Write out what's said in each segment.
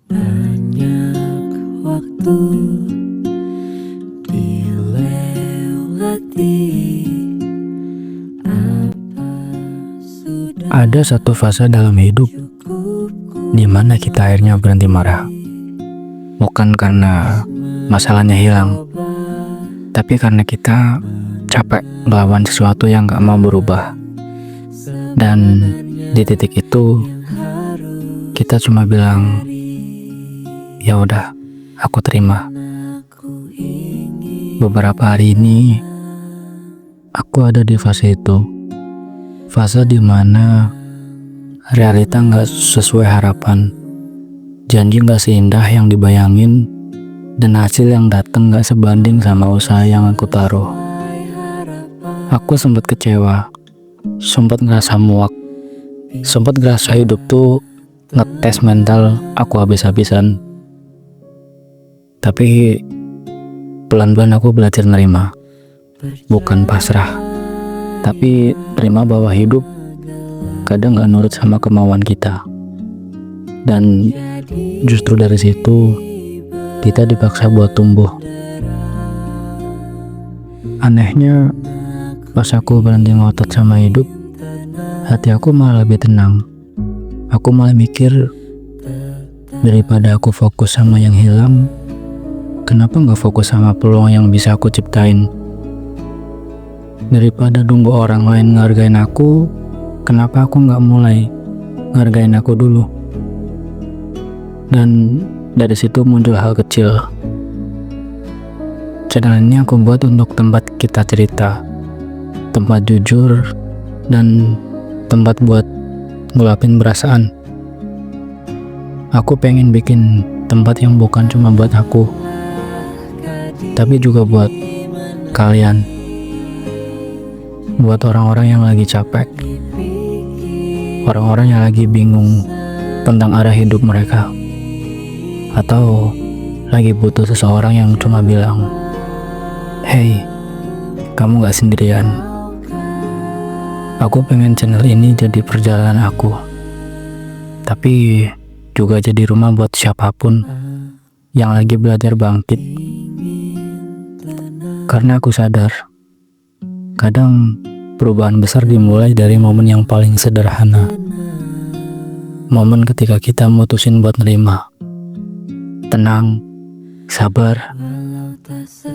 Banyak waktu dilewati. Ada satu fase dalam hidup di mana kita akhirnya berhenti marah. Bukan karena masalahnya hilang, tapi karena kita capek melawan sesuatu yang gak mau berubah. Dan di titik itu kita cuma bilang, ya udah, aku terima. Beberapa hari ini aku ada di fase itu. Fase dimana realita gak sesuai harapan, janji gak seindah yang dibayangin, dan hasil yang datang gak sebanding sama usaha yang aku taruh. Aku sempat kecewa, sempat ngerasa muak, sempat ngerasa hidup tuh ngetes mental aku habis-habisan. Tapi pelan-pelan aku belajar nerima, bukan pasrah, tapi terima bahwa hidup kadang gak nurut sama kemauan kita. Dan justru dari situ kita dipaksa buat tumbuh. Anehnya, pas aku berhenti ngotot sama hidup, hati aku malah lebih tenang. Aku malah mikir, daripada aku fokus sama yang hilang, kenapa gak fokus sama peluang yang bisa aku ciptain? Daripada nunggu orang lain ngehargain aku, kenapa aku gak mulai ngehargain aku dulu? Dan dari situ muncul hal kecil. Channel ini aku buat untuk tempat kita cerita, tempat jujur, dan tempat buat ngeluapin perasaan. Aku pengen bikin tempat yang bukan cuma buat aku, tapi juga buat kalian. Buat orang-orang yang lagi capek, orang-orang yang lagi bingung tentang arah hidup mereka, atau lagi butuh seseorang yang cuma bilang, "Hey, kamu gak sendirian." Aku pengen channel ini jadi perjalanan aku, tapi juga jadi rumah buat siapapun yang lagi belajar bangkit. Karena aku sadar, kadang perubahan besar dimulai dari momen yang paling sederhana. Momen ketika kita mutusin buat nerima, tenang, sabar,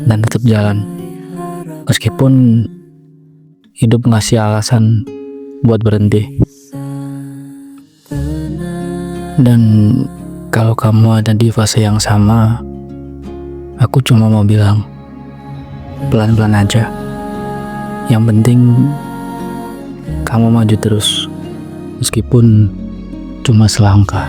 dan tetap jalan. Meskipun hidup ngasih alasan buat berhenti. Dan kalau kamu ada di fase yang sama, aku cuma mau bilang, pelan-pelan aja. Yang penting kamu maju terus, meskipun cuma selangkah.